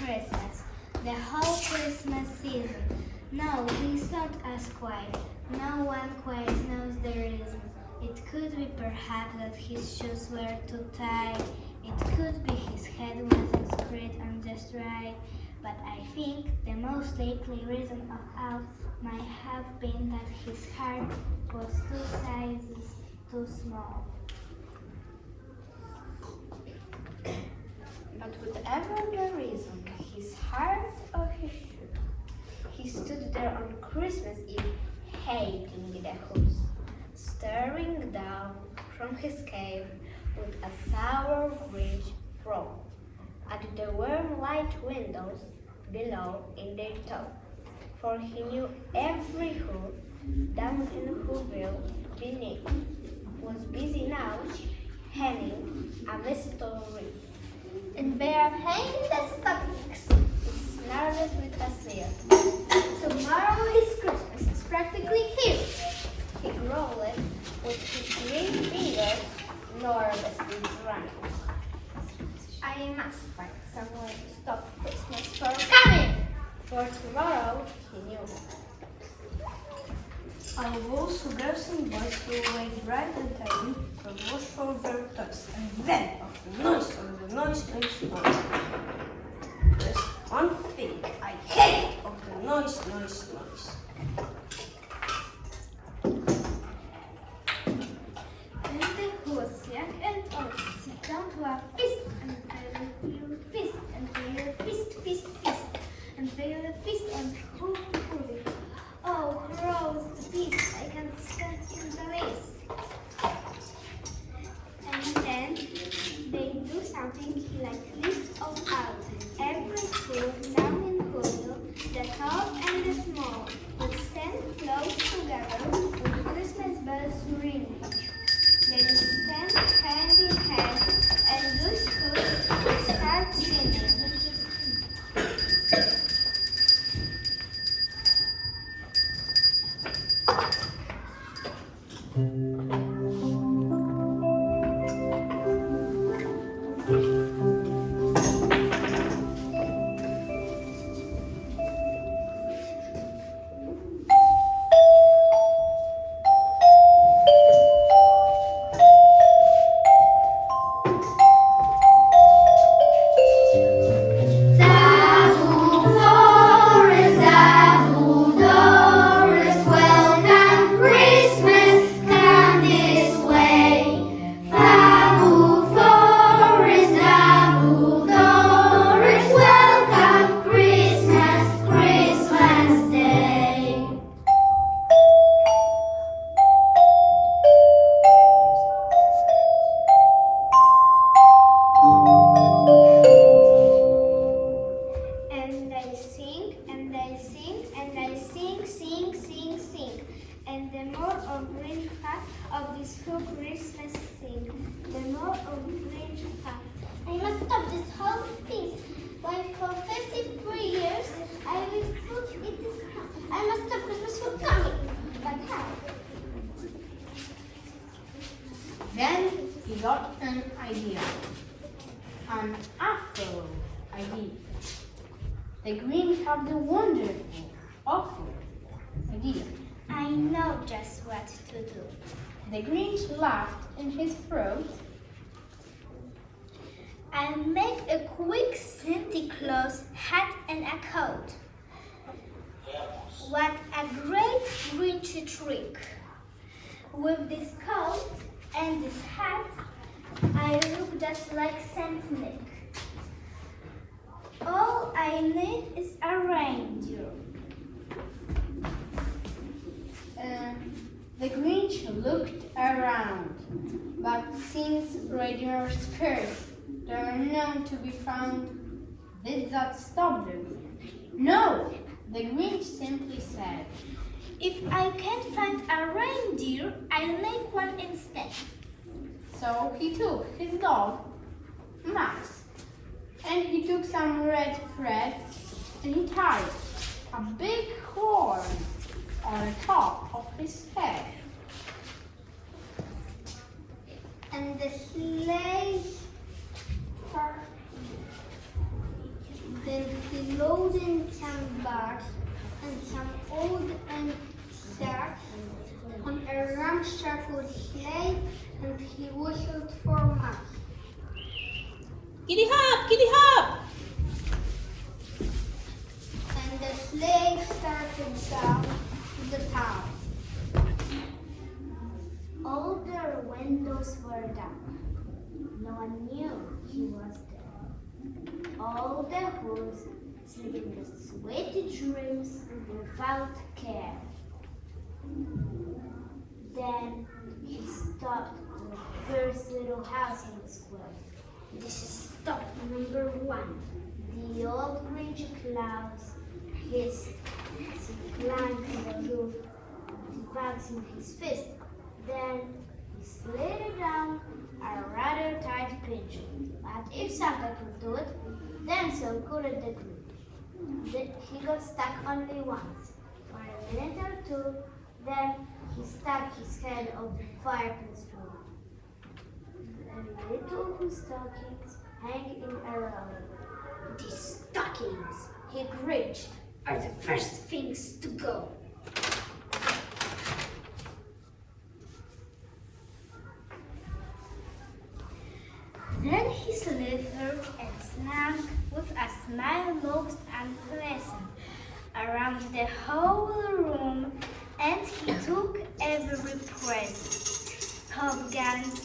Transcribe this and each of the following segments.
Christmas, the whole Christmas season. No, please don't ask why. No one quite knows the reason. It could be perhaps that his shoes were too tight. It could be his head wasn't straight and just right. But I think the most likely reason of all might have been that his heart was 2 sizes too small. But whatever the reason, his heart or his shoe, he stood there on Christmas Eve, hating the house, staring down from his cave with a sour Grinch frown at the warm light windows below in their top, for he knew every who down in Whoville beneath was busy now hanging a mistletoe wreath. And they are hanging the stockings, he snarled with a sneer. Tomorrow is Christmas, it's practically here, he growled with his green fingers nervously running. I must find some way to stop Christmas from coming, for tomorrow, he knew. Although so girls and boys will wake bright and early to wash for their toys, and then of the noise makes noise. There's one thing I hate of the noise. And the who was young and old sit down to a feast, and they will feast, and they will feast, and they will feast on who. Oh, gross, the beast, I can't stand in the least. And then they do something like list all out. Every school down in Whoville, the tall and the small, would stand close together with Christmas bells ringing. They would stand hand in hand and do school would start singing. And the more of Grinch fact of this whole Christmas thing, the more of Grinch fact. I must stop this whole thing. Why, for 53 years, I will put it this crap. I must stop Christmas from coming. But how? Then he got an idea. An awful idea. The Grinch had the wonderful, awful idea. I know just what to do. The Grinch laughed in his throat. I'll make a quick Santa Claus hat and a coat. What a great Grinch trick! With this coat and this hat, I look just like Saint Nick. All I need is a reindeer. The Grinch looked around, but since reindeer skirts are known to be found, did that stop the Grinch? No, the Grinch simply said, If I can't find a reindeer, I'll make one instead. So he took his dog, Max, and he took some red thread and he tied a big horn on the top of his head. And the sleigh then loading some bags and some old and sacks on a ramshackle sleigh, and he whistled for Max. Giddy hop, giddy hop! And the sleigh started down the town. All their windows were down. No one knew he was there. All the whores sleeping the sweet dreams without care. Then he stopped at the first little house in the square. This is stop number 1. The old Grinch clouds his climbed the roof, the bags in his fist. Then he slid it down a rather tight pinch. But if Santa could do it, then so could the Grinch. He got stuck only once, for a minute or two. Then he stuck his head over the fireplace room. The little stockings hanging in a row. These stockings, he Grinched, are the first things to go. Then he slithered and snug with a smile most unpleasant around the whole room, and he took every present: pop guns,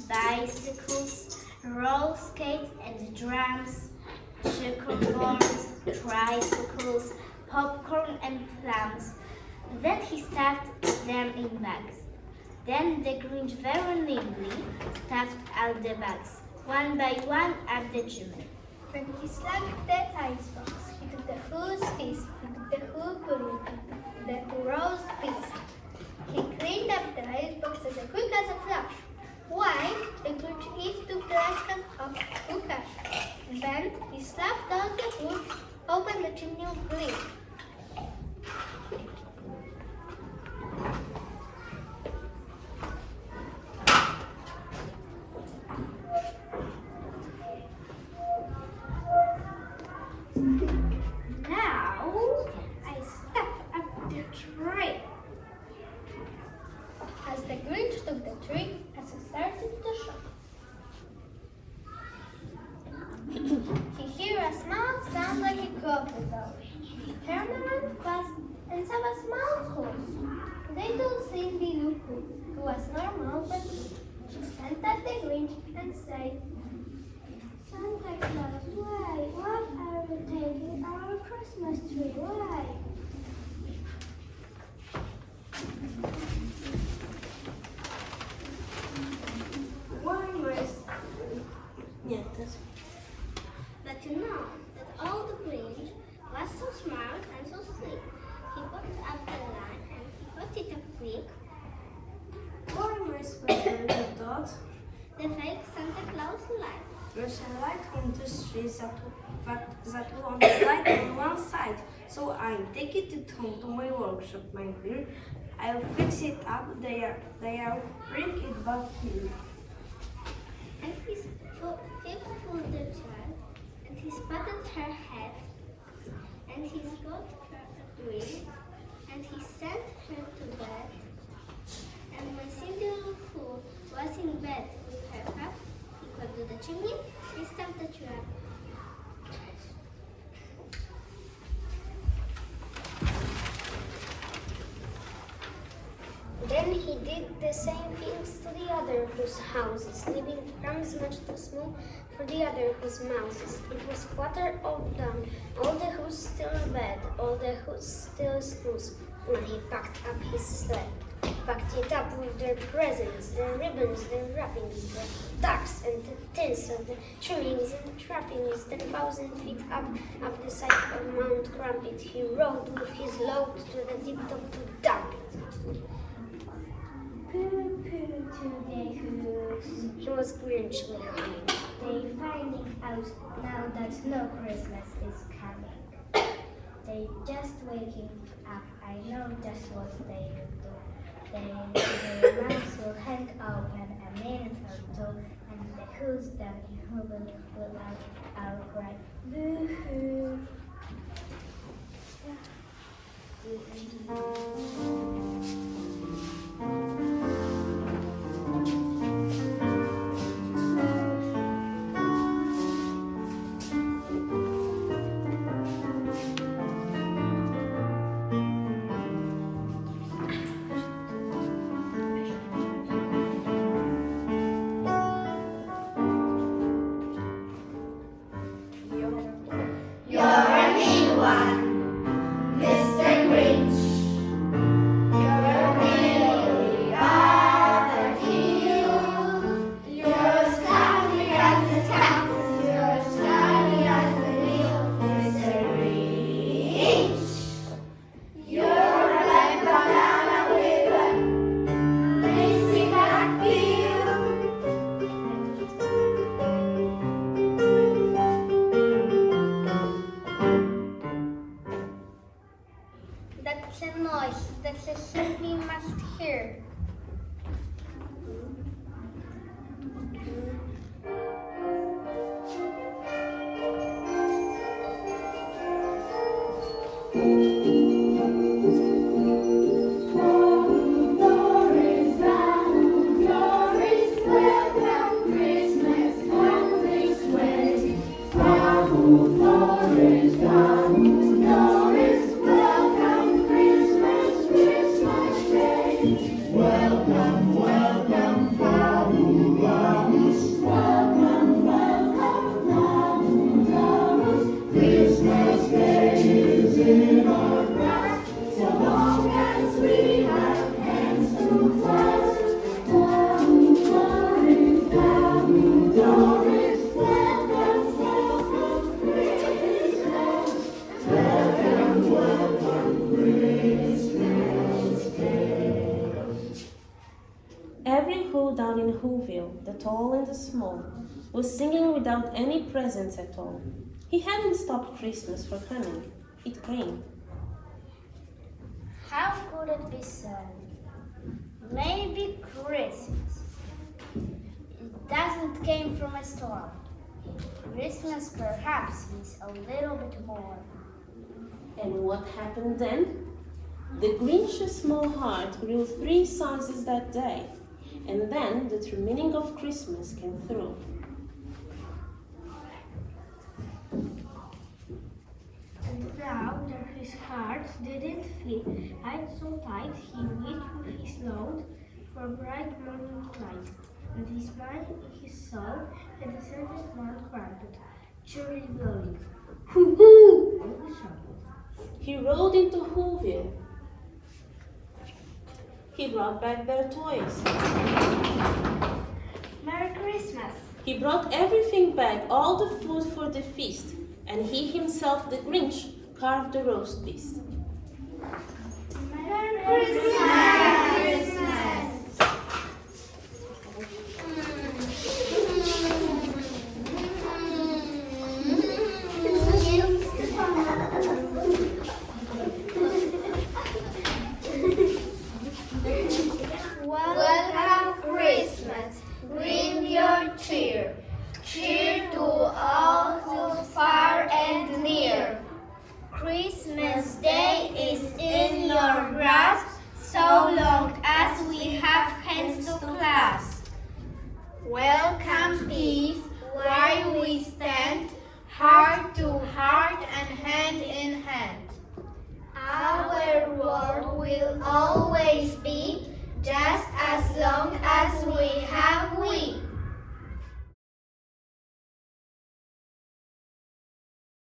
bicycles, roller skates and drums, checkerboards, tricycles, popcorn and plums. Then he stuffed them in bags. Then the Grinch very nimbly stuffed out the bags, one by one, up the chimney. When he slugged the icebox, he took the who's fist, he took the who pudding, he took the roast beef. He cleaned up the icebox as quick as a flash. Why? The Grinch each took the last can of who cash. Then he slapped down the hood, opened the chimney lid. Now I step up the tree. As the Grinch took the tree, as he started to shop, he heard a small sound like a crocodile. He turned around fast and saw a small horse. They told Cindy Lou who was normal, but she sent at the Grinch and said, Santa Claus, why? What are you taking our Christmas tree? Why? But you know that old Grinch was so smart and so slick. He put up the line and he put it up quick. Farmers were the dot. The fake Santa Claus light. There's a light on the street that will only light on one side. So I take it home to my workshop, my dear. I'll fix it up there. Bring it back here. And he pulled the child, and he patted her head, and he got her a drink, and he sent her to bed. And when Cindy Lou Who was in bed with her cup equal to the chimney, he stopped the trap. Then he did the same things to the other whose houses, leaving crumbs much too small for the other whose mouses. It was quarter of dawn, all the who's still in bed, all the who's still snooze, when he packed up his sled. Packed it up with their presents, their ribbons, their wrappings, the ducks and the tinsel, the trimmings and trappings. 10,000 feet up the side of Mount Crumpet, he rode with his load to the tip top to dump it. Pooh, pooh, to the who's. He was Grinch behind. They finding out now that no Christmas is coming. They just waking up. I know just what they will do. Their mouths will hang open a minute or two, and the who's done in Hubbard will outcry, boo-hoo. You're a mean one, Mr. Grinch. You're really rather cute. You're as cunning as the tax. You're as cunning as the wheel, Mr. Grinch. You're a black banana with a missing back peel. That's a noise. That's a sound we must hear. Every who down in Whoville, the tall and the small, was singing without any presents at all. He hadn't stopped Christmas for coming. It came. How could it be so? Maybe Christmas. It doesn't came from a store. Christmas perhaps means a little bit more. And what happened then? The Grinch's small heart grew 3 sizes that day, and then the true meaning of Christmas came through. And now that his heart didn't fit quite so tight, he reached with his load for bright morning light. And he smiled in his soul, and the servant man cried, cheerily blowing, "Hoo hoo!" and he shouted. He rode into Whoville. He brought back their toys. Merry Christmas! He brought everything back, all the food for the feast, and he himself, the Grinch, carved the roast beast. Merry Christmas!